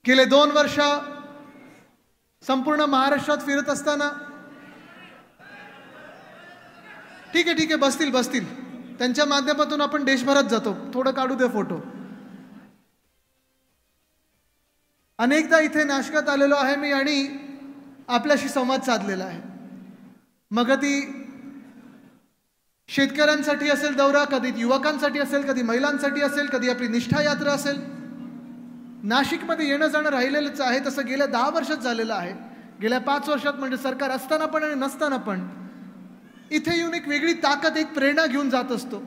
गेले 2 वर्ष संपूर्ण महाराष्ट्रात फिरत असताना ठीक आहे बसतील त्यांच्या माध्यमातून आपण देशभरात जातो. थोडं काढू दे फोटो. अनेकदा इथे नाशकात आलेलो आहे मी आणि आपल्याशी संवाद साधलेला आहे. मग ती शेतकऱ्यांसाठी असेल दौरा, कधी युवकांसाठी असेल, कधी महिलांसाठी असेल, कधी आपली निष्ठा यात्रा असेल. नाशिकमध्ये येणं जाणं राहिलेलंच आहे. तसं गेल्या 10 वर्षात झालेलं आहे. गेल्या 5 वर्षात म्हणजे सरकार असताना पण आणि नसताना पण इथे येऊन एक वेगळी ताकद, एक प्रेरणा घेऊन जात असतो.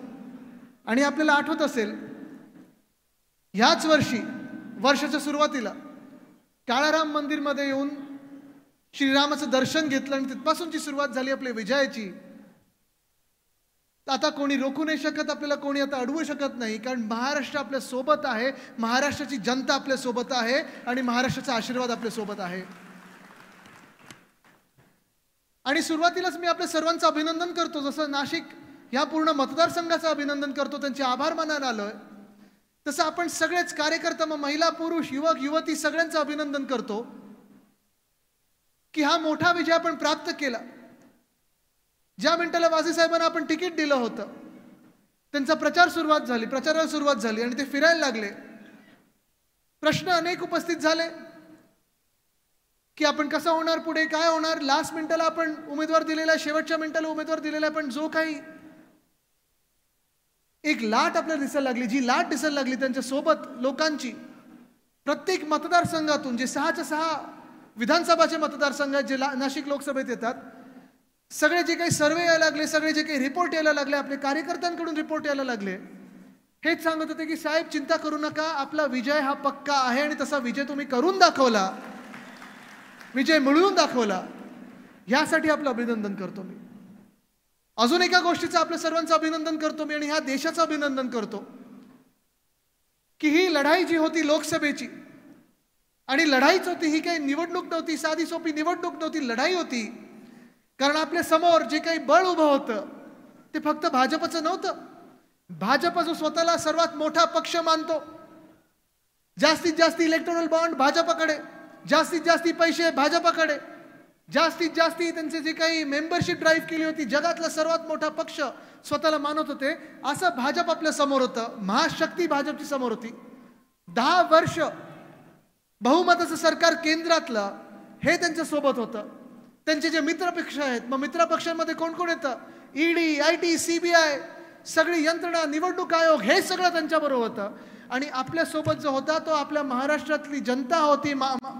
आणि आपल्याला आठवत असेल ह्याच वर्षी वर्षाच्या सुरुवातीला काळाराम मंदिरमध्ये येऊन श्रीरामाचं दर्शन घेतलं आणि तिथपासूनची सुरुवात झाली आपल्या विजयाची. आता कोणी रोखू नाही शकत आपल्याला, कोणी आता अडवू शकत नाही, कारण महाराष्ट्र आपल्या सोबत आहे, महाराष्ट्राची जनता आपल्या सोबत आहे आणि महाराष्ट्राचा आशीर्वाद आपल्या सोबत आहे. आणि सुरुवातीलाच मी आपल्या सर्वांचं अभिनंदन करतो. जसं नाशिक ह्या पूर्ण मतदारसंघाचं अभिनंदन करतो, त्यांचे आभार मानायला आलोय, तसं आपण सगळेच कार्यकर्ता, मग महिला, पुरुष, युवक, युवती सगळ्यांचं अभिनंदन करतो की हा मोठा विजय आपण प्राप्त केला. ज्या मिनिटाला वाजे साहेबांना आपण तिकीट दिलं होतं त्यांचा प्रचाराला सुरुवात झाली आणि ते फिरायला लागले. प्रश्न अनेक उपस्थित झाले की आपण कसं होणार, पुढे काय होणार. लास्ट मिनिटाला आपण उमेदवार दिलेला, शेवटच्या मिनिटाला उमेदवार दिलेला, पण जो काही एक लाट आपल्याला दिसायला लागली, जी लाट दिसायला लागली त्यांच्या सोबत लोकांची, प्रत्येक मतदारसंघातून जे 6च्या 6 विधानसभाचे मतदारसंघ जे नाशिक लोकसभेत येतात, सगळे जे काही सर्वे यायला लागले, सगळे जे काही रिपोर्ट यायला लागले, आपल्या कार्यकर्त्यांकडून रिपोर्ट यायला लागले, हेच सांगत होते की साहेब चिंता करू नका, आपला विजय हा पक्का आहे. आणि तसा विजय तुम्ही करून दाखवला, विजय मिळवून दाखवला, यासाठी आपलं अभिनंदन करतो मी. अजून एका गोष्टीचं आपल्या सर्वांचं अभिनंदन करतो मी आणि ह्या देशाचं अभिनंदन करतो की ही लढाई जी होती लोकसभेची, आणि लढाईच होती, ही काही निवडणूक नव्हती, साधी सोपी निवडणूक नव्हती, लढाई होती. कारण आपल्या समोर जे काही बळ उभं होतं ते फक्त भाजपचं नव्हतं. भाजप जो स्वतःला सर्वात मोठा पक्ष मानतो, जास्तीत जास्त इलेक्टोरल बॉन्ड भाजपकडे, जास्तीत जास्त पैसे भाजपकडे, जास्तीत जास्त त्यांचे जे काही मेंबरशिप ड्राईव्ह केली होती, जगातला सर्वात मोठा पक्ष स्वतःला मानत होते, असं भाजप आपल्या समोर होतं. महाशक्ती भाजपची समोर होती. 10 वर्ष बहुमताचं सरकार केंद्रातलं हे त्यांच्या सोबत होतं. त्यांचे जे मित्रपक्ष आहेत, मग मित्रपक्षांमध्ये कोण कोण येतं, ईडी, आयटी, सीबीआय, सगळी यंत्रणा, निवडणूक आयोग, हे सगळं त्यांच्याबरोबर होतं. आणि आपल्यासोबत जो होता तो आपल्या महाराष्ट्रातली जनता होती,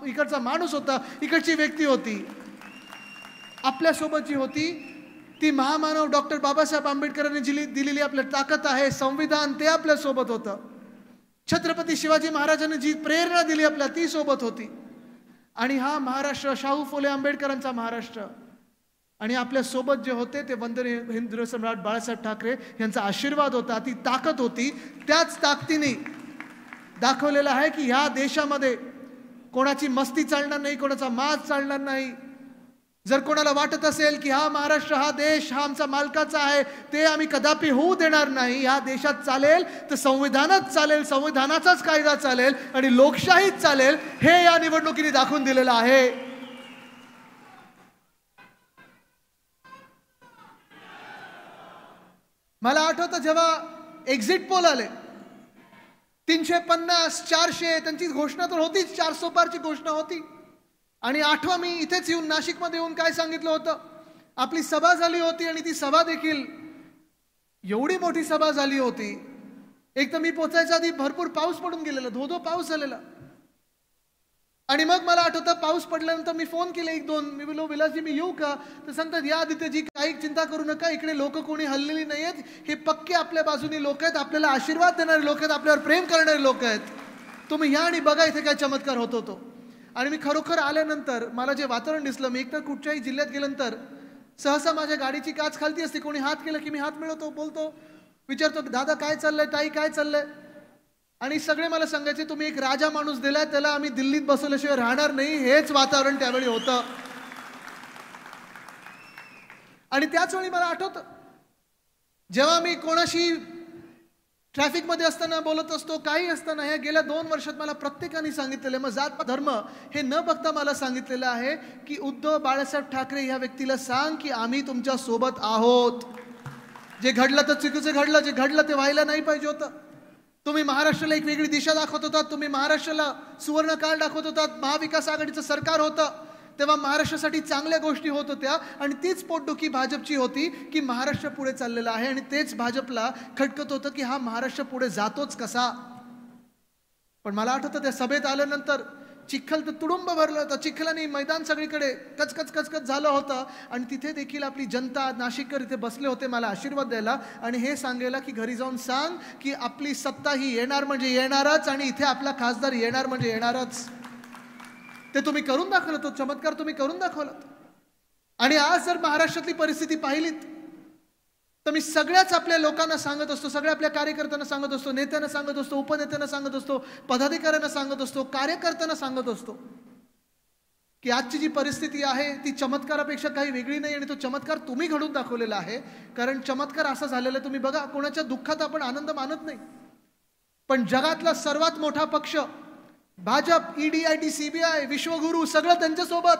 इकडचा माणूस होता, इकडची व्यक्ती होती. आपल्यासोबत जी होती ती महामानव डॉक्टर बाबासाहेब आंबेडकरांनी जी दिलेली आपल्या ताकद आहे, संविधान, ते आपल्यासोबत होतं. छत्रपती शिवाजी महाराजांनी जी प्रेरणा दिली आपल्या, ती सोबत होती. आणि हा महाराष्ट्र शाहू फुले आंबेडकरांचा महाराष्ट्र, आणि आपल्या सोबत जे होते ते वंदनीय हिंदू सम्राट बाळासाहेब ठाकरे यांचा आशीर्वाद होता, ती ताकद होती. त्याच ताकदीने दाखवलेलं आहे की ह्या देशामध्ये कोणाची मस्ती चालणार नाही, कोणाचा माज चालणार नाही. जर कोणाला वाटत असेल की हा महाराष्ट्र, हा देश हा आमचा मालकाचा आहे, ते आम्ही कदापि होऊ देणार नाही. ह्या देशात चालेल तर संविधानच चालेल, संविधानाचाच कायदा चालेल आणि लोकशाहीच चालेल, हे या निवडणुकीने दाखवून दिलेलं आहे. मला आठवतं जेव्हा एक्झिट पोल आले, 350, 400, त्यांची घोषणा तर होतीच, 400 पारची घोषणा होती. आणि आठवा मी इथेच येऊन नाशिकमध्ये येऊन काय सांगितलं होतं, आपली सभा झाली होती आणि ती सभा देखील एवढी मोठी सभा झाली होती. एक तर मी पोचायच्या आधी भरपूर पाऊस पडून गेलेला, धो पाऊस झालेला. आणि मग मला आठवतं पाऊस पडल्यानंतर मी फोन केले 1-2, मी बोललो विलासजी मी येऊ का, तर सांगतात या आदित्यजी काही चिंता करू नका, इकडे लोक कोणी हल्लेली नाही आहेत, हे पक्के आपल्या बाजूने लोक आहेत, आपल्याला आशीर्वाद देणारे लोक आहेत, आपल्यावर प्रेम करणारे लोक आहेत, तुम्ही या आणि बघा इथे काय चमत्कार होतो तो. आणि मी खरोखर आल्यानंतर मला जे वातावरण दिसलं, मी एकतर कुठच्याही जिल्ह्यात गेल्यानंतर सहसा माझ्या गाडीची काच खालती असते, कोणी हात केलं की मी हात मिळवतो, बोलतो, विचारतो दादा काय चाललंय, ताई काय चाललंय. आणि सगळे मला सांगायचे तुम्ही एक राजा माणूस दिलाय, त्याला आम्ही दिल्लीत बसवल्याशिवाय राहणार नाही, हेच वातावरण त्यावेळी होतं. आणि त्याच वेळी मला आठवतं जेव्हा मी कोणाशी ट्रॅफिकमध्ये असताना बोलत असतो, काही असताना. ह्या गेल्या 2 वर्षात मला प्रत्येकाने सांगितलेलं, मग जात धर्म हे न बघता मला सांगितलेलं आहे की उद्धव बाळासाहेब ठाकरे ह्या व्यक्तीला सांग की आम्ही तुमच्या सोबत आहोत. जे घडलं तर चुकीचं घडलं, जे घडलं ते व्हायला नाही पाहिजे होतं. तुम्ही महाराष्ट्राला एक वेगळी दिशा दाखवत होतात, तुम्ही महाराष्ट्राला सुवर्ण काळ दाखवत होतात. महाविकास आघाडीचं सरकार होतं तेव्हा महाराष्ट्रासाठी चांगल्या गोष्टी होत होत्या आणि तीच पोटदुखी भाजपची होती की महाराष्ट्र पुढे चाललेला आहे आणि तेच भाजपला खटकत होतं की हा महाराष्ट्र पुढे जातोच कसा. पण मला आठवतं त्या सभेत आल्यानंतर चिखल तर तुडुंब भरलं होतं, चिखलाने मैदान सगळीकडे कचकच कचकच झालं होतं आणि तिथे देखील आपली जनता, नाशिककर इथे बसले होते मला आशीर्वाद द्यायला आणि हे सांगायला की घरी जाऊन सांग की आपली सत्ता ही येणार म्हणजे येणारच आणि इथे आपला खासदार येणार म्हणजे येणारच. ते तुम्ही करून दाखवलं, तो चमत्कार तुम्ही करून दाखवलात. आणि आज जर महाराष्ट्रातली परिस्थिती पाहिलीत तर मी सगळ्याच आपल्या लोकांना सांगत असतो, सगळ्या आपल्या कार्यकर्त्यांना सांगत असतो, नेत्यांना सांगत असतो, उपनेत्यांना सांगत असतो, पदाधिकाऱ्यांना सांगत असतो, कार्यकर्त्यांना सांगत असतो की आजची जी परिस्थिती आहे ती चमत्कारापेक्षा काही वेगळी नाही आणि तो चमत्कार तुम्ही घडून दाखवलेला आहे. कारण चमत्कार असा झालेला आहे, तुम्ही बघा, कोणाच्या दुःखात आपण आनंद मानत नाही, पण जगातला सर्वात मोठा पक्ष भाजप, ईडी, सीबीआय, विश्वगुरु सगळं त्यांच्यासोबत.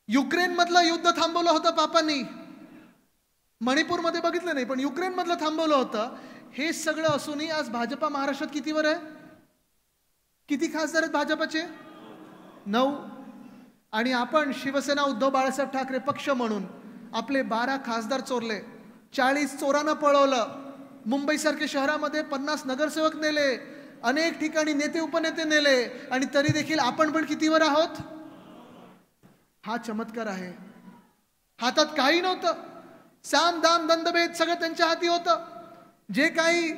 युक्रेन मधलं युद्ध थांबवलं होतं पापांनी, मणिपूरमध्ये बघितलं नाही पण युक्रेन मधलं थांबवलं होतं. हे सगळं असूनही आज भाजपा महाराष्ट्रात कितीवर आहे? किती खासदार आहेत भाजपचे? 9. आणि आपण शिवसेना उद्धव बाळासाहेब ठाकरे पक्ष म्हणून आपले 12 खासदार चोरले, 40 चोरांना पळवलं, मुंबईसारख्या शहरामध्ये 50 नगरसेवक नेले, अनेक ठिकाणी नेते उपनेते नेले आणि तरी देखील आपण पण कितीवर आहोत? हा चमत्कार आहे. हातात काही नव्हतं, साम दाम दंडभेद सगळं त्यांच्या हाती होतं. जे काही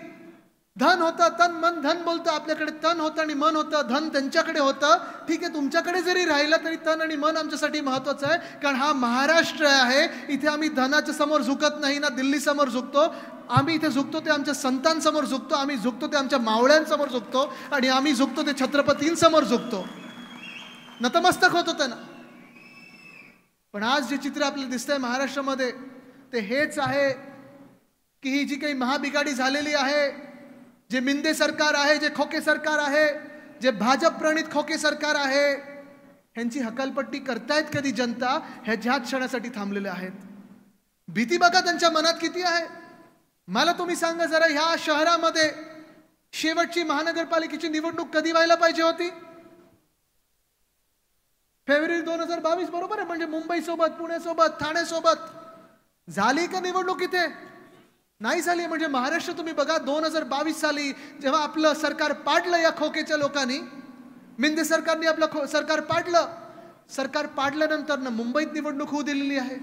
धन होतं, तन मन धन बोलतं, आपल्याकडे तन होतं आणि मन होतं, धन त्यांच्याकडे होतं. ठीक आहे, तुमच्याकडे जरी राहिलं तरी तन आणि मन आमच्यासाठी महत्वाचं आहे, कारण हा महाराष्ट्र आहे. इथे आम्ही धनाच्या समोर झुकत नाही ना दिल्ली समोर झुकतो. आम्ही इथे झुकतो ते आमच्या संतांसमोर झुकतो, आम्ही झुकतो ते आमच्या मावळ्यांसमोर झुकतो आणि आम्ही झुकतो ते छत्रपतींसमोर झुकतो, नतमस्तक होतो त्यांना. पण आज जे चित्र आपल्याला दिसतंय महाराष्ट्रामध्ये ते हेच आहे की ही जी काही महाबिगाडी झालेली आहे, जे मिंदे सरकार आहे, जे खोके सरकार आहे, जे भाजप प्रणित खोके सरकार आहे, ह्यांची हकालपट्टी करतायत कधी जनता, ह्याच क्षणासाठी थांबलेले आहेत. भीती बघा त्यांच्या मनात किती आहे. मला तुम्ही सांगा जरा, ह्या शहरामध्ये शेवटची महानगरपालिकेची निवडणूक कधी व्हायला पाहिजे होती? फेब्रुवारी 2022 बरोबर आहे. म्हणजे मुंबईसोबत, पुण्यासोबत, ठाण्यासोबत झाली का निवडणूक? इथे नाही झाली. म्हणजे महाराष्ट्र तुम्ही बघा, 2022 साली जेव्हा आपलं सरकार पाडलं या खोकेच्या लोकांनी, मिंदे सरकारने आपलं सरकार पाडलं, सरकार पाडल्यानंतर ना मुंबईत निवडणूक होऊ दिलेली आहे,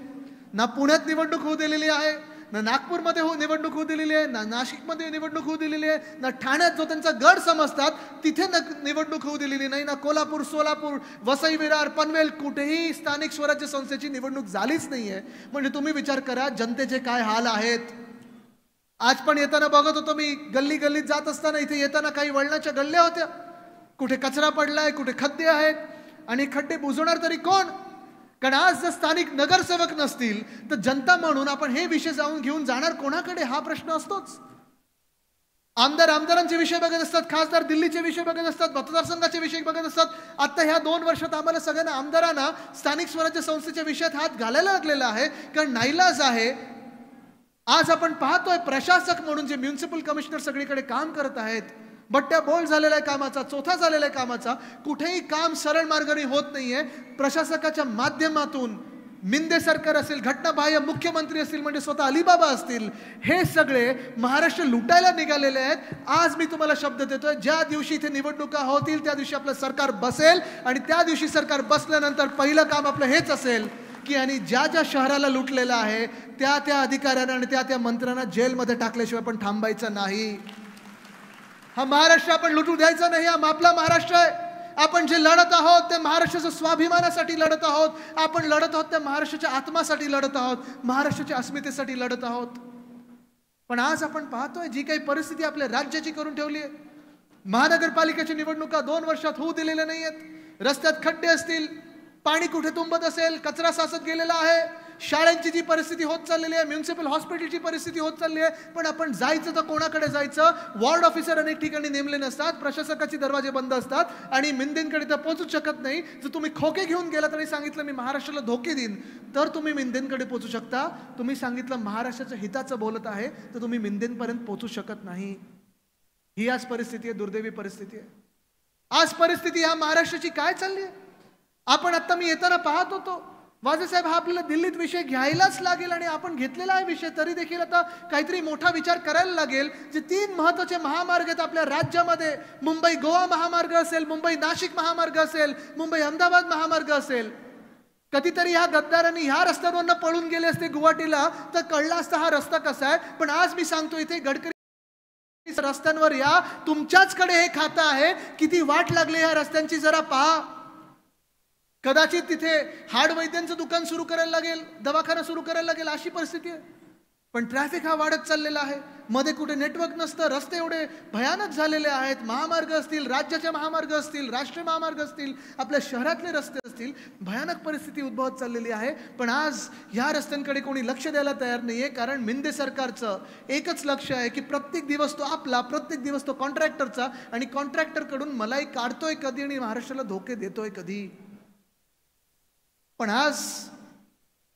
ना पुण्यात निवडणूक होऊ दिलेली आहे, ना नागपूरमध्ये निवडणूक होऊ दिलेली आहे, ना नाशिकमध्ये निवडणूक होऊ दिलेली आहे, ना ठाण्यात जो त्यांचा गड समजतात तिथे निवडणूक होऊ दिलेली नाही, ना कोल्हापूर, सोलापूर, वसई विरार, पनवेल कुठेही स्थानिक स्वराज्य संस्थेची निवडणूक झालीच नाहीये. म्हणजे तुम्ही विचार करा जनतेचे काय हाल आहेत. आज पण येताना बघत होतो मी, गल्ली गल्लीत जात असताना इथे येताना काही वळणाच्या गल्ल्या होत्या, कुठे कचरा पडलाय, कुठे खड्डे आहेत आणि खड्डे बुजवणार तरी कोण? कारण आज जर स्थानिक नगरसेवक नसतील तर जनता म्हणून आपण हे विषय घेऊन जाणार कोणाकडे, हा प्रश्न असतोच. आमदारांचे विषय बघत असतात, खासदार दिल्लीचे विषय बघत असतात, मतदारसंघाचे विषय बघत असतात. आता ह्या 2 वर्षात आम्हाला सगळ्यांना आमदारांना स्थानिक स्वराज्य संस्थेच्या विषयात हात घालायला लागलेला आहे, कारण नाईलाज आहे. आज आपण पाहतोय प्रशासक म्हणून जे म्युनिसिपल कमिशनर सगळीकडे काम करत आहेत, बट्ट्या बोल झालेला आहे कामाचा, चोथा झालेला आहे कामाचा, कुठेही काम सरळ मार्गाने होत नाहीये. प्रशासकाच्या माध्यमातून मिंदे सरकार असेल, घटनाबाह्य मुख्यमंत्री असतील, म्हणजे स्वतः अलिबाबा असतील, हे सगळे महाराष्ट्र लुटायला निघालेले आहेत. आज मी तुम्हाला शब्द देतोय, ज्या दिवशी इथे निवडणुका होतील त्या दिवशी आपलं सरकार बसेल आणि त्या दिवशी सरकार बसल्यानंतर पहिलं काम आपलं हेच असेल की आणि ज्या ज्या शहराला लुटलेलं आहे त्या त्या अधिकाऱ्यांना आणि त्या त्या मंत्र्यांना जेलमध्ये टाकल्याशिवाय पण थांबायचं नाही. हा महाराष्ट्र आपण लुटू द्यायचा नाही. हा आपला महाराष्ट्र आहे. आपण जे लढत आहोत ते महाराष्ट्राच्या स्वाभिमानासाठी लढत आहोत. आपण लढत आहोत त्या महाराष्ट्राच्या आत्मासाठी लढत आहोत, महाराष्ट्राच्या अस्मितेसाठी लढत आहोत. पण आज आपण पाहतोय जी काही परिस्थिती आपल्या राज्याची करून ठेवली आहे. महानगरपालिकेची निवडणुका 2 वर्षात होऊ दिलेल्या नाहीयेत. रस्त्यात खड्डे असतील, पाणी कुठे तुंबत असेल, कचरा साचत गेलेला आहे, शाळांची जी परिस्थिती होत चाललेली आहे, म्युनिसिपल हॉस्पिटलची परिस्थिती होत चालली आहे, पण आपण जायचं तर कोणाकडे जायचं? वॉर्ड ऑफिसर अनेक ठिकाणी नेमले नसतात, प्रशासकाचे दरवाजे बंद असतात आणि मिंदेंकडे तर पोहोचूच शकत नाही. जर तुम्ही खोके घेऊन गेला तरी सांगितलं मी महाराष्ट्राला धोके देईन तर तुम्ही मिंदेंकडे पोहोचू शकता. तुम्ही सांगितलं महाराष्ट्राच्या हिताचं बोलत आहे तर तुम्ही मिंदेंपर्यंत पोहोचू शकत नाही. ही आज परिस्थिती आहे, दुर्दैवी परिस्थिती आहे. आज परिस्थिती ह्या महाराष्ट्राची काय चालली आहे? आपण आता मी येताना पाहत होतो, वाजे साहेब, हा आपल्याला दिल्लीत विषय घ्यायलाच लागेल आणि आपण घेतलेला आहे विषय, तरी देखील आता काहीतरी मोठा विचार करायला लागेल. जे 3 महत्त्वाचे महामार्ग आहेत आपल्या राज्यामध्ये, मुंबई गोवा महामार्ग असेल, मुंबई नाशिक महामार्ग असेल, मुंबई अहमदाबाद महामार्ग असेल. कधीतरी ह्या गद्दारांनी ह्या रस्त्यांवरनं पळून गेले असते गुवाहाटीला तर कळला असता हा रस्ता कसा आहे. पण आज मी सांगतो इथे गडकरी रस्त्यांवर या, तुमच्याचकडे हे खातं आहे, किती वाट लागली ह्या रस्त्यांची जरा पहा. कदाचित तिथे हाड वैद्यांचं दुकान सुरू करायला लागेल, दवाखाना सुरू करायला लागेल, अशी परिस्थिती आहे. पण ट्रॅफिक हा वाढत चाललेला आहे, मध्ये कुठे नेटवर्क नसतं, रस्ते एवढे भयानक झालेले आहेत. महामार्ग असतील, राज्याचे महामार्ग असतील, राष्ट्रीय महामार्ग असतील, आपल्या शहरातले रस्ते असतील, भयानक परिस्थिती उद्भवत चाललेली आहे. पण आज ह्या रस्त्यांकडे कोणी लक्ष द्यायला तयार नाहीये, कारण मिंदे सरकारचं एकच लक्ष आहे की प्रत्येक दिवस तो आपला, प्रत्येक दिवस तो कॉन्ट्रॅक्टरचा, आणि कॉन्ट्रॅक्टरकडून मलाई काढतोय कधी आणि महाराष्ट्राला धोके देतोय कधी. पण आज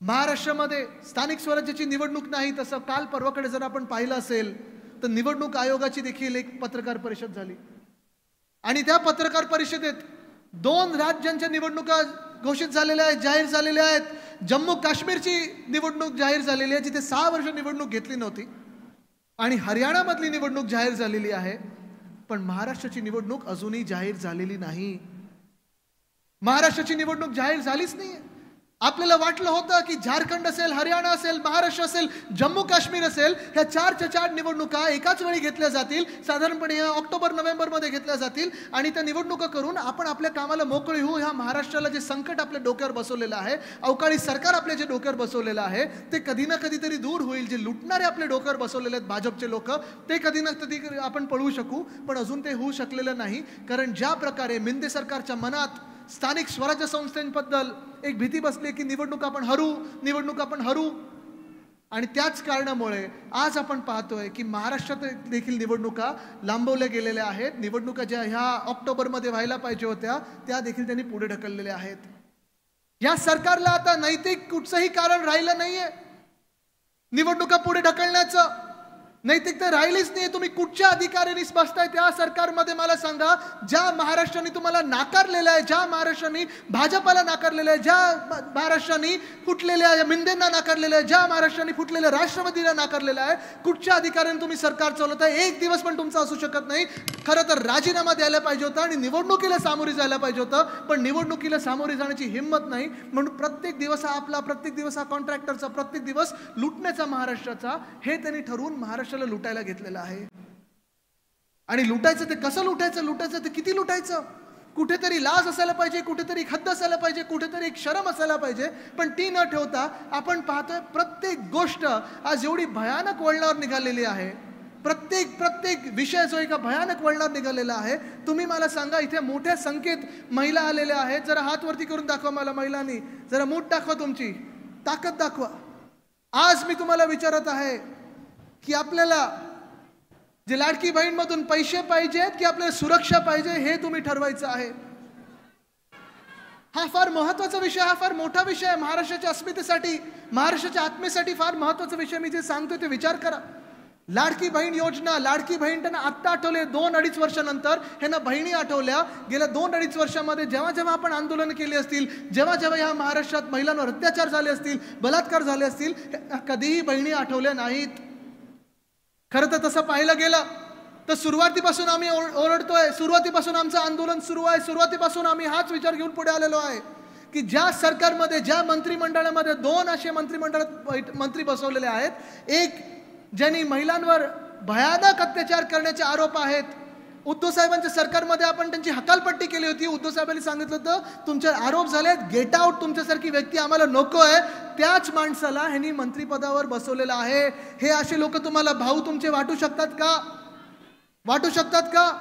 महाराष्ट्रामध्ये स्थानिक स्वराज्याची निवडणूक नाही, तसं काल परवाकडे जर आपण पाहिलं असेल तर निवडणूक आयोगाची देखील एक पत्रकार परिषद झाली आणि त्या पत्रकार परिषदेत 2 राज्यांच्या निवडणुका घोषित झालेल्या आहेत, जाहीर झालेल्या आहेत. जम्मू काश्मीरची निवडणूक जाहीर झालेली आहे, जिथे 6 वर्ष निवडणूक घेतली नव्हती, आणि हरियाणामधली निवडणूक जाहीर झालेली आहे. पण महाराष्ट्राची निवडणूक अजूनही जाहीर झालेली नाही. महाराष्ट्राची निवडणूक जाहीर झालीच नाही. आपल्याला वाटलं होतं की झारखंड असेल, हरियाणा असेल, महाराष्ट्र असेल, जम्मू काश्मीर असेल, ह्या 4च्या 4 निवडणुका एकाच वेळी घेतल्या जातील, साधारणपणे ऑक्टोबर-नोव्हेंबरमध्ये घेतल्या जातील, आणि त्या निवडणुका करून आपण आपल्या कामाला मोकळी होऊ. ह्या महाराष्ट्राला जे संकट आपल्या डोक्यावर बसवलेलं आहे, अवकाळी सरकार आपल्या जे डोक्यावर बसवलेलं आहे, ते कधी ना कधीतरी दूर होईल. जे लुटणारे आपल्या डोक्यावर बसवलेले आहेत भाजपचे लोक, ते कधी ना कधी आपण पळवू शकू, पण अजून ते होऊ शकलेलं नाही. कारण ज्या प्रकारे मिंदे सरकारच्या मनात स्थानिक स्वराज्य संस्थांबद्दल एक भीती बसली की निवडणूक आपण हरू, आणि त्याच कारणामुळे आज आपण पाहतोय की महाराष्ट्रात देखील निवडणुका लांबवल्या गेलेल्या आहेत. निवडणुका ज्या ह्या ऑक्टोबरमध्ये व्हायला पाहिजे होत्या, त्या देखील त्यांनी पुढे ढकललेल्या आहेत. या सरकारला आता नैतिक कुठचंही कारण राहिलं नाहीये निवडणुका पुढे ढकलण्याचं. नैतिकता राहिलीच नाही. तुम्ही कुठच्या अधिकाऱ्यांनी बसताय त्या सरकारमध्ये? मला सांगा, ज्या महाराष्ट्राने तुम्हाला नाकारलेलं आहे, ज्या महाराष्ट्राने भाजपाला नाकारलेलं आहे, ज्या महाराष्ट्राने फुटलेल्या मिंदेंना नाकारलेलं आहे, ज्या महाराष्ट्राने फुटलेल्या राष्ट्रवादीला नाकारलेलं आहे, कुठच्या अधिकाऱ्याने तुम्ही सरकार चालवत आहे? एक दिवस पण तुमचा असू शकत नाही. खरं तर राजीनामा द्यायला पाहिजे होता आणि निवडणुकीला सामोरे जायला पाहिजे होतं, पण निवडणुकीला सामोरे जाण्याची हिंमत नाही. म्हणून प्रत्येक दिवस हा आपला, प्रत्येक दिवस हा कॉन्ट्रॅक्टरचा, प्रत्येक दिवस लुटण्याचा महाराष्ट्राचा, हे त्यांनी ठरवून महाराष्ट्राला लुटायला घेतलेलं आहे. आणि लुटायचं ते कसं लुटायचं ते किती लुटायचं? कुठेतरी लाज असायला पाहिजे, कुठेतरी खद्द असायला पाहिजे, कुठेतरी एक शरम असायला पाहिजे. पण ती न ठेवता आपण पाहतोय प्रत्येक गोष्ट आज एवढी भयानक वळणावर निघालेली आहे. प्रत्येक विषय जो एका भयानक वळणावर निघालेला आहे. तुम्ही मला सांगा, इथे मोठ्या संख्येत महिला आलेल्या आहेत. जरा हात वरती करून दाखवा मला महिलांनी, जरा मूठ दाखवा, तुमची ताकद दाखवा. आज मी तुम्हाला विचारत आहे की आपल्याला जे लाडकी बहीणमधून पैसे पाहिजेत की आपल्याला सुरक्षा पाहिजे, हे तुम्ही ठरवायचं आहे. हा फार महत्वाचा विषय, हा फार मोठा विषय आहे. महाराष्ट्राच्या अस्मितेसाठी, महाराष्ट्राच्या आत्मेसाठी फार महत्वाचा विषय. मी जे सांगतोय ते विचार करा. लाडकी बहीण योजना, लाडकी बहीण त्यांना आत्ता आठवले, 2-2.5 वर्षानंतर ह्यांना बहिणी आठवल्या. गेल्या 2-2.5 वर्षामध्ये जेव्हा जेव्हा आपण आंदोलन केली असतील, जेव्हा जेव्हा ह्या महाराष्ट्रात महिलांवर अत्याचार झाले असतील, बलात्कार झाले असतील, कधीही बहिणी आठवल्या नाहीत. खरं तर तसं पाहिलं गेलं तर सुरुवातीपासून आम्ही ओरडतोय, सुरुवातीपासून आमचं आंदोलन सुरू आहे, सुरुवातीपासून आम्ही हाच विचार घेऊन पुढे आलेलो आहे की ज्या सरकारमध्ये, ज्या मंत्रिमंडळामध्ये 2 असे मंत्रिमंडळात मंत्री बसवलेले आहेत, एक ज्यांनी महिलांवर भयानक अत्याचार करण्याचे आरोप आहेत. उद्धव साहेबांच्या सरकारमध्ये आपण त्यांची हकालपट्टी केली होती. उद्धव साहेबांनी सांगितलं होतं तुमचे आरोप झालेत, गेट आउट, तुमच्यासारखी व्यक्ती आम्हाला नको आहे. त्याच माणसाला ह्यांनी मंत्रिपदावर बसवलेलं आहे. हे असे लोक तुम्हाला भाऊ तुमचे वाटू शकतात का?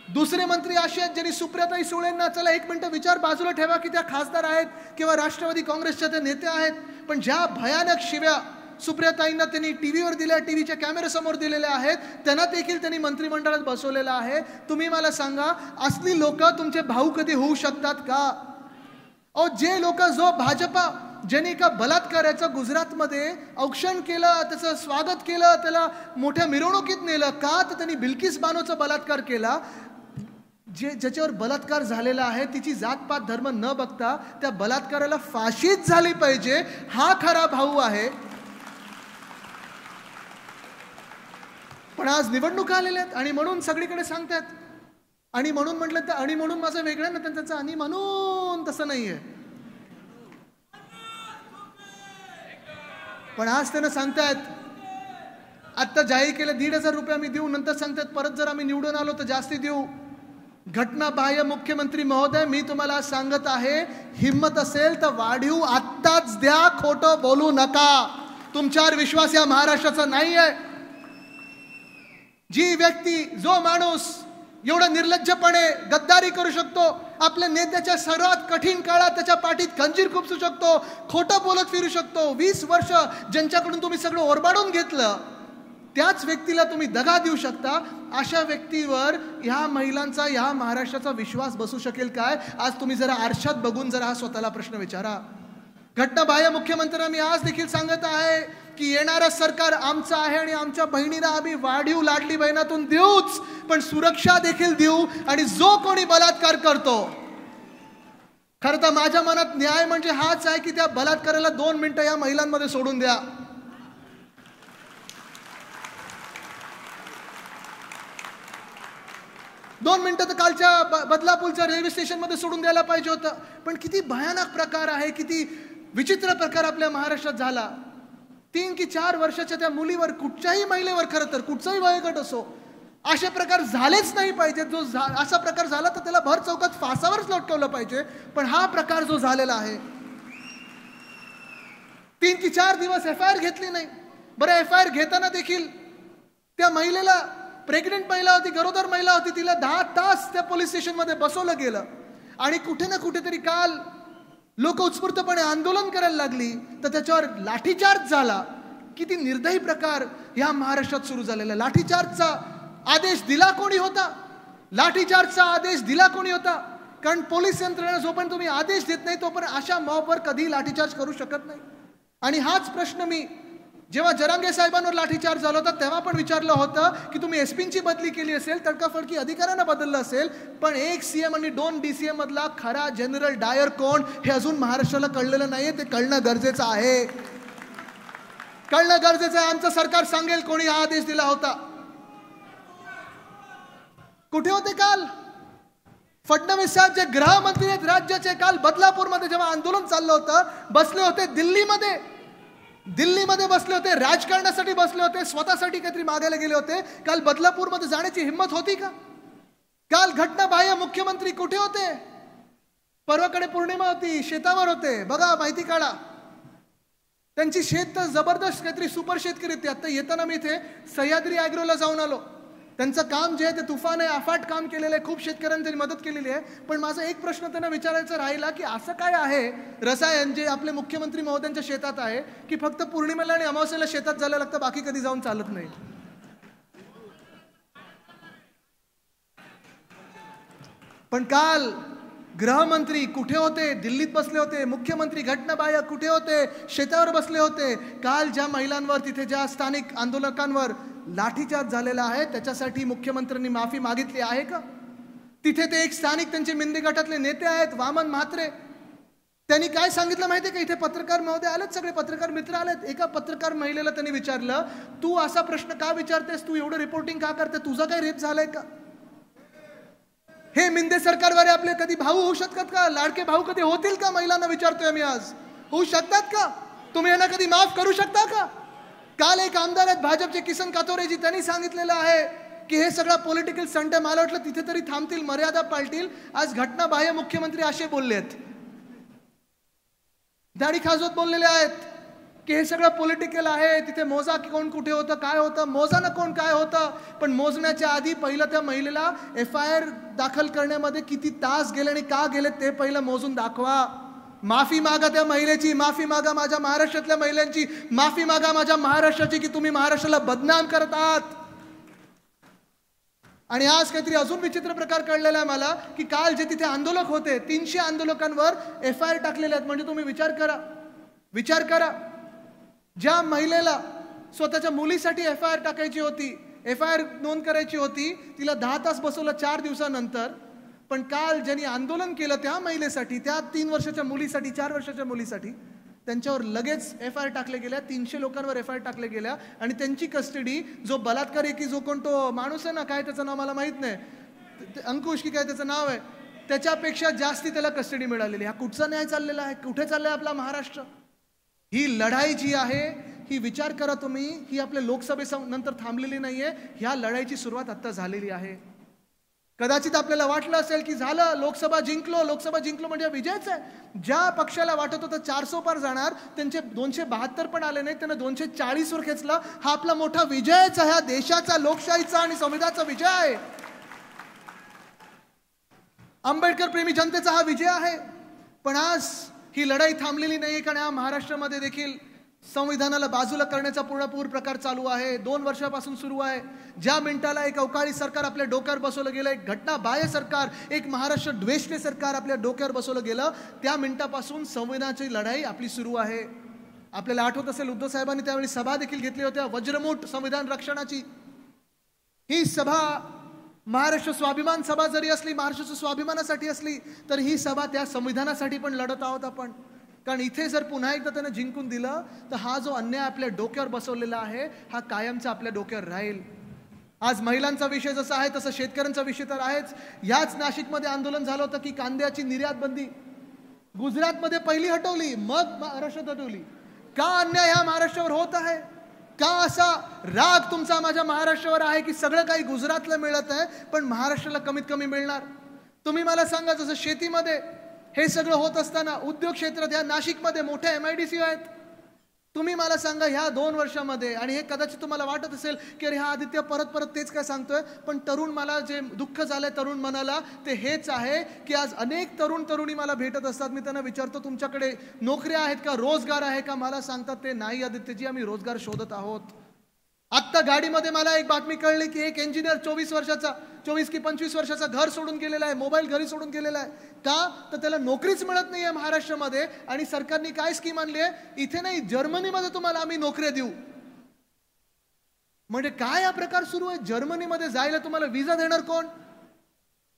दुसरे मंत्री असे आहेत ज्यांनी सुप्रियाताई सुळेंना, चला 1 मिनिट विचार बाजूला ठेवा की त्या खासदार आहेत किंवा राष्ट्रवादी काँग्रेसच्या त्या नेते आहेत, पण ज्या भयानक शिव्या सुप्रियाताईंना त्यांनी टीव्हीवर दिल्या, टीव्हीच्या कॅमेऱ्यासमोर दिलेल्या आहेत, त्यांना देखील त्यांनी मंत्रिमंडळात बसवलेलं आहे. तुम्ही मला सांगा, असली लोक तुमचे भाऊ कधी होऊ शकतात का? अहो, जे लोक, जो भाजपा ज्यांनी का बलात्काराचं गुजरातमध्ये औक्षण केलं, त्याचं स्वागत केलं, त्याला मोठ्या मिरवणुकीत नेलं का? तर त्यांनी बिल्किस बानोचा बलात्कार केला. ज्याच्यावर बलात्कार झालेला आहे तिची जातपात धर्म न बघता त्या बलात्काराला फाशीच झाली पाहिजे, हा खरा भाऊ आहे. पण आज निवडणुका आलेल्या आहेत आणि म्हणून सगळीकडे सांगतात. आणि म्हणून म्हटलं तर आणि म्हणून माझं वेगळं ना, त्यांचं आणि म्हणून तसं नाहीये. पण आज त्यांना सांगतायत, आता जाहीर केलं 1,500 रुपये आम्ही देऊ, नंतर सांगतात परत जर आम्ही निवडून आलो तर जास्ती देऊ. घटनाबाह्य मुख्यमंत्री महोदय, मी तुम्हाला सांगत आहे, हिम्मत असेल तर वाढीव आत्ताच द्या, खोटं बोलू नका. तुमच्यावर विश्वास या महाराष्ट्राचा नाही आहे. जी व्यक्ती, जो माणूस एवढा निर्लज्जपणे गद्दारी करू शकतो, आपल्या नेत्याच्या सर्वात कठीण काळात त्याच्या पाठीत खंजीर खुपसू शकतो, खोटं बोलत फिरू शकतो, 20 वर्ष ज्यांच्याकडून तुम्ही सगळं ओरबाडून घेतलं, त्याच व्यक्तीला तुम्ही दगा देऊ शकता. अशा व्यक्तीवर ह्या महिलांचा, ह्या महाराष्ट्राचा विश्वास बसू शकेल काय? आज तुम्ही जरा आरशात बघून जरा हा स्वतःला प्रश्न विचारा. घटनाबाह्य मुख्यमंत्र्यांना मी आज देखील सांगत आहे की येणारं सरकार आमचं आहे आणि आमच्या बहिणीला आम्ही वाढीव लाडली बहिणातून देऊच, पण सुरक्षा देखील देऊ. आणि जो कोणी बलात्कार करतो, खरं तर माझ्या मनात न्याय म्हणजे हाच आहे की त्या बलात्काराला 2 मिनिटं या महिलांमध्ये सोडून द्या. 2 मिनिटं तर कालच्या बदलापूरच्या रेल्वे स्टेशनमध्ये सोडून द्यायला पाहिजे होतं. पण किती भयानक प्रकार आहे, किती विचित्र प्रकार आपल्या महाराष्ट्रात झाला. 3 की 4 वर्षाच्या त्या मुलीवर, कुठच्याही महिलेवर, खरं तर कुठचाही वयोगट असो, असे प्रकार झालेच नाही पाहिजे. जो असा प्रकार झाला तर त्याला भर चौकात फासावरच लटकवलं पाहिजे. पण हा प्रकार जो झालेला आहे, 3 की 4 दिवस FIR घेतली नाही. बरं, FIR घेताना देखील त्या महिलेला, प्रेग्नेंट महिला होती, गरोदर महिला होती, तिला 10 तास त्या पोलीस स्टेशनमध्ये बसवलं गेलं. आणि कुठे ना कुठेतरी काल लोक उत्स्फूर्तपणे आंदोलन करायला लागली तर त्याच्यावर लाठीचार्ज झाला. किती निर्दयी प्रकार या महाराष्ट्रात सुरू झालेला. लाठीचार्जचा आदेश दिला कोणी होता? लाठीचार्जचा आदेश दिला कोणी होता? कारण पोलीस यंत्रणा जोपर्यंत तुम्ही आदेश देत नाही तोपर्यंत अशा मॉबवर कधी लाठीचार्ज करू शकत नाही. आणि हाच प्रश्न मी जेव्हा जरांगे साहेबांवर लाठीचार्ज झाला होता तेव्हा पण विचारलं होतं की तुम्ही एसपींची बदली केली असेल, तडकाफडकी अधिकाऱ्यांना बदललं असेल, पण 1 CM आणि 2 DCM मधला खरा जनरल डायर कोण हे अजून महाराष्ट्राला कळलेलं नाहीये. ते कळणं गरजेचं आहे, कळणं गरजेचं आहे. आमचं सरकार सांगेल कोणी हा आदेश दिला होता. कुठे होते काल फडणवीस साहेब, जे गृहमंत्री आहेत राज्याचे? काल बदलापूरमध्ये जेव्हा आंदोलन चाललं होतं, बसले होते दिल्लीमध्ये बसले होते, राजकारणासाठी बसले होते, स्वतःसाठी काहीतरी मागायला गेले होते. काल बदलापूरमध्ये जाण्याची हिंमत होती का? काल घटनाबाह्य मुख्यमंत्री कुठे होते? परवाकडे पौर्णिमा होती, शेतावर होते. बघा, माहिती काढा. त्यांची शेत तर जबरदस्त काहीतरी सुपर शेतकरी होती. आता येताना मी इथे सह्याद्री ॲग्रोला जाऊन आलो. त्यांचं काम जे आहे ते तुफान आहे, अफाट काम केलेलं आहे, खूप शेतकऱ्यांनी त्यांनी मदत केलेली आहे. पण माझा एक प्रश्न त्यांना विचारायचा राहिला की असं काय आहे रसायन जे आपले मुख्यमंत्री महोदयांच्या शेतात आहे की फक्त पौर्णिमेला आणि अमावस्येला शेतात जायला लागतं, बाकी कधी जाऊन चालत नाही? पण काल गृहमंत्री कुठे होते? दिल्लीत बसले होते. मुख्यमंत्री घटनाबाह्य कुठे होते? शेतावर बसले होते. काल ज्या महिलांवर, तिथे ज्या स्थानिक आंदोलकांवर लाठीचार्ज झालेला आहे त्याच्यासाठी मुख्यमंत्र्यांनी माफी मागितली आहे का? तिथे ते एक स्थानिक त्यांचे मिंदी गटातले नेते आहेत, वामन म्हात्रे, त्यांनी काय सांगितलं माहिती आहे का? इथे पत्रकार महोदय आलेत, सगळे पत्रकार मित्र आलेत. एका पत्रकार महिलेला त्यांनी विचारलं, तू असा प्रश्न का विचारतेस, तू एवढं रिपोर्टिंग का करते, तुझा काय रेप झालाय का? हे मिंदे सरकारवाले आपले कधी भाऊ होऊ शकतात का? लाडके भाऊ कधी होतील का? महिलांना विचारतोय मी आज, होऊ शकतात का? तुम्ही यांना कधी माफ करू शकता का? काल एक आमदार आहेत भाजपचे, किसन कातोरेजी, त्यांनी सांगितलेलं आहे की हे सगळं पॉलिटिकल स्टंट आहे. मला वाटलं तिथे तरी थांबतील, मर्यादा पाळतील. आज घटनाबाह्य मुख्यमंत्री असे बोललेत, दाढी खाजवत बोललेले आहेत की हे सगळं पॉलिटिकल आहे. तिथे मोजा की कोण कुठे होतं, काय होतं, मोजा ना कोण काय होतं. पण मोजण्याच्या आधी पहिलं त्या महिलेला FIR दाखल करण्यामध्ये किती तास गेले आणि का गेले ते पहिलं मोजून दाखवा. माफी मागा त्या महिलेची, माफी मागा माझ्या महाराष्ट्रातल्या महिलांची, माफी मागा माझ्या महाराष्ट्राची की तुम्ही महाराष्ट्राला बदनाम करत आहात. आणि आज काहीतरी अजून विचित्र प्रकार कळलेला आहे मला की काल जे तिथे आंदोलक होते 300 आंदोलकांवर FIR टाकलेले आहेत. म्हणजे तुम्ही विचार करा, ज्या महिलेला स्वतःच्या मुलीसाठी FIR टाकायची होती, FIR नोंद करायची होती, तिला 10 तास बसवलं 4 दिवसानंतर. पण काल ज्यांनी आंदोलन केलं त्या महिलेसाठी, त्या 3 वर्षाच्या मुलीसाठी, 4 वर्षाच्या मुलीसाठी, त्यांच्यावर लगेच FIR टाकले गेल्या. 300 लोकांवर FIR टाकले गेल्या आणि त्यांची कस्टडी, जो बलात्कार की जो कोण तो माणूस आहे ना, काय त्याचं नाव मला माहित नाही, अंकुश की काय त्याचं नाव आहे, त्याच्यापेक्षा जास्ती त्याला कस्टडी मिळालेली. हा कुठचा न्याय चाललेला आहे? कुठे चाललाय आपला महाराष्ट्र? ही लढाई जी आहे ही विचार करा तुम्ही, ही आपल्या लोकसभेनंतर थांबलेली नाहीये. ह्या लढाईची सुरुवात आता झालेली आहे. कदाचित आपल्याला वाटलं असेल की झालं, लोकसभा जिंकलो म्हणजे विजयच आहे. ज्या पक्षाला वाटत होतं 400 पार जाणार, त्यांचे 272 पण आले नाही, त्यांना 240 वर खेचला. हा आपला मोठा विजयच आहे, हा देशाचा, लोकशाहीचा आणि संविधानाचा विजय आहे. आंबेडकर प्रेमी जनतेचा हा विजय आहे. पण आज ही लढाई थांबलेली नाहीये, कारण या महाराष्ट्रामध्ये देखील संविधानाला बाजूला करण्याचा पूर्णपूर प्रकार चालू आहे. 2 वर्षापासून सुरू आहे. ज्या मिनिटाला एक अवकाळी सरकार आपल्या डोक्यावर बसवलं गेलं, एक घटनाबाह्य सरकार, एक महाराष्ट्र द्वेष्टे सरकार आपल्या डोक्यावर बसवलं गेलं, त्या मिनिटापासून संविधानाची लढाई आपली सुरू आहे. आपल्याला आठवत असेल उद्धव साहेबांनी त्यावेळी सभा देखील घेतली होत्या, वज्रमूठ संविधान रक्षणाची. ही सभा महाराष्ट्र स्वाभिमान सभा जरी असली, महाराष्ट्राच्या स्वाभिमानासाठी असली, तर ही सभा त्या संविधानासाठी पण लढत आहोत आपण. कारण इथे जर पुन्हा एकदा त्यानं जिंकून दिलं तर हा जो अन्याय आपल्या डोक्यावर बसवलेला आहे हा कायमचा आपल्या डोक्यावर राहील. आज महिलांचा विषय जसा आहे तसं शेतकऱ्यांचा विषय तर आहेच. याच नाशिकमध्ये आंदोलन झालं होतं की कांद्याची निर्यात बंदी गुजरातमध्ये पहिली हटवली, मग महाराष्ट्रात हटवली. का अन्याय हा महाराष्ट्रावर होत आहे? का असा राग तुमचा माझ्या महाराष्ट्रावर आहे की सगळं काही गुजरातला मिळत आहे पण महाराष्ट्राला कमीत कमी मिळणार? तुम्ही मला सांगा, जसं शेतीमध्ये हे सगळं होत असताना उद्योग क्षेत्रात या नाशिकमध्ये मोठे MIDC आहेत. तुम्ही मला सांगा ह्या 2 वर्षामध्ये, आणि हे कदाचित तुम्हाला वाटत असेल की अरे हा आदित्य परत तेच काय सांगतोय, पण तरुण मला जे दुःख झालंय तरुण मनाला ते हेच आहे की आज अनेक तरुणी मला भेटत असतात. मी त्यांना विचारतो तुमच्याकडे नोकऱ्या आहेत का, रोजगार आहे का? मला सांगतात ते नाही आदित्यजी, आम्ही रोजगार शोधत आहोत. आत्ता गाडीमध्ये मला एक बातमी कळली की एक इंजिनियर 24 की 25 वर्षाचा घर सोडून गेलेला आहे, मोबाईल घरी सोडून गेलेला आहे. का? तर त्याला नोकरीच मिळत नाहीये महाराष्ट्रामध्ये. आणि सरकारने काय स्कीम आणली आहे, इथे नाही जर्मनीमध्ये तुम्हाला आम्ही नोकऱ्या देऊ. म्हणजे काय हा प्रकार सुरू आहे? जर्मनीमध्ये जायला तुम्हाला विजा देणार कोण?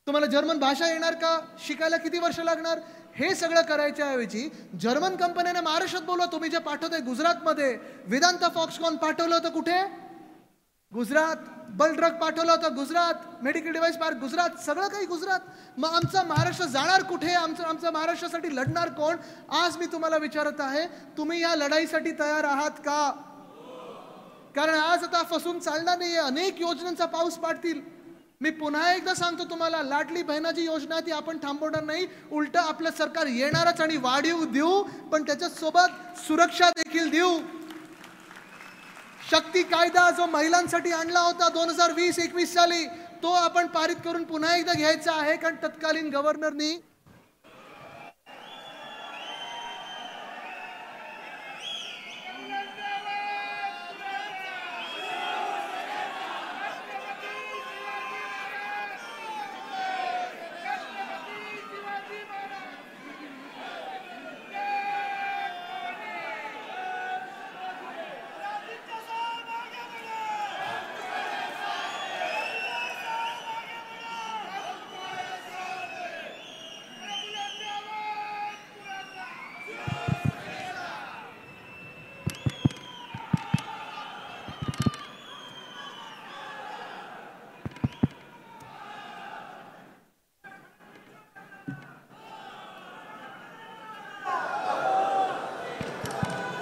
तुम्हाला जर्मन भाषा येणार का? शिकायला किती वर्ष लागणार? हे सगळं करायच्या ऐवजी जर्मन कंपन्यांना महाराष्ट्रात बोलवा. तुम्ही जे पाठवताय गुजरातमध्ये, वेदांता फॉक्सकॉन पाठवलं होतं कुठे? गुजरात. बलड्रग पाठवलं होतं Gujarat. Medical device park Gujarat. सगळं काही गुजरात. मग आमचा महाराष्ट्र जाणार कुठे? आमच्या महाराष्ट्रासाठी लढणार कोण? आज मी तुम्हाला विचारत आहे, तुम्ही या लढाईसाठी तयार आहात का? कारण आज आता फसून चालणार नाहीये. अनेक योजनांचा पाऊस पाडतील. मी पुन्हा एकदा सांगतो तुम्हाला, लाडली बहिणाची योजना ती आपण थांबवणार नाही. उलट आपलं सरकार येणारच आणि वाढीव देऊ, पण त्याच्यासोबत सुरक्षा देखील देऊ. शक्ती कायदा जो महिलांसाठी आणला होता 2020-21 साली, तो आपण पारित करून पुन्हा एकदा घ्यायचा आहे. कारण तत्कालीन गव्हर्नरनी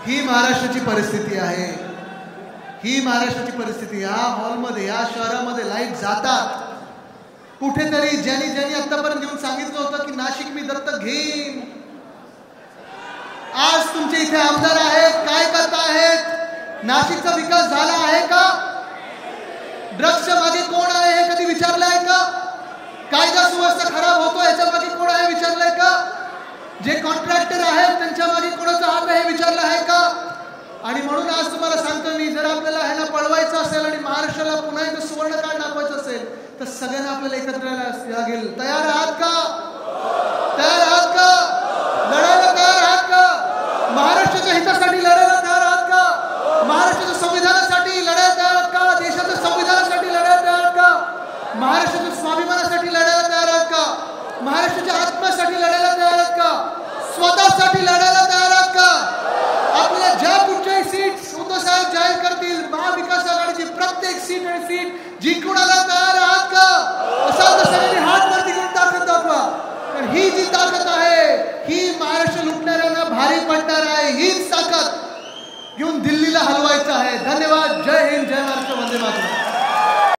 ही महाराष्ट्राची परिस्थिती आहे. ही महाराष्ट्राची परिस्थिती. या हॉलमध्ये, या शहरामध्ये लाईट जातात. कुठेतरी ज्यांनी आतापर्यंत येऊन सांगितलं होतं की नाशिक मी दत्तक घेईन, आज तुमचे इथे आमदार आहेत, काय करता आहेत? नाशिकचा विकास झाला आहे का? ड्रग्सच्या मागे कोण आहे हे कधी विचारलंय का? कायदा सुव्यवस्था खराब होतो याच्या मागे कोण आहे विचारलंय का? जे कॉन्ट्रॅक्टर आहेत त्यांच्या मागे कोणाचा हात आहे विचारलं आहे का? आणि म्हणून आज तुम्हाला सांगतो मी, जर आपल्याला ह्याला पळवायचं असेल आणि महाराष्ट्राला पुन्हा एकदा सुवर्णकाळ दाखवायचं असेल तर सगळ्यांना आपल्याला एकत्र यायला लागेल. तयार आहात का? तयार आहात का? लढायला तयार आहात का? महाराष्ट्राच्या हितासाठी लढायला तयार आहात का? महाराष्ट्राच्या संविधानासाठी लढायला तयार आहात का? देशाच्या संविधानासाठी लढायला तयार आहात का? महाराष्ट्राच्या स्वाभिमानासाठी लढायला तयार आहात का? महाराष्ट्राच्या आत्म्यासाठी लढायला तयार आहात का? स्वतःसाठी लढायला तयार आहात का? आपल्याला ज्या कुठच्याही सीट उद्धव साहेब जाहीर करतील, महाविकास आघाडीची प्रत्येक सीट आणि सीट जिंकण्याला तयार आहात का? असाल तर सगळ्यांनी हात वरती करून ताकद दाखवा. कारण ही जी ताकद आहे ही महाराष्ट्र लुटणाऱ्यांना भारी पडणार आहे. हीच ताकद घेऊन दिल्लीला हलवायचं आहे. धन्यवाद. जय हिंद, जय महाराष्ट्र, वंदे मातरम.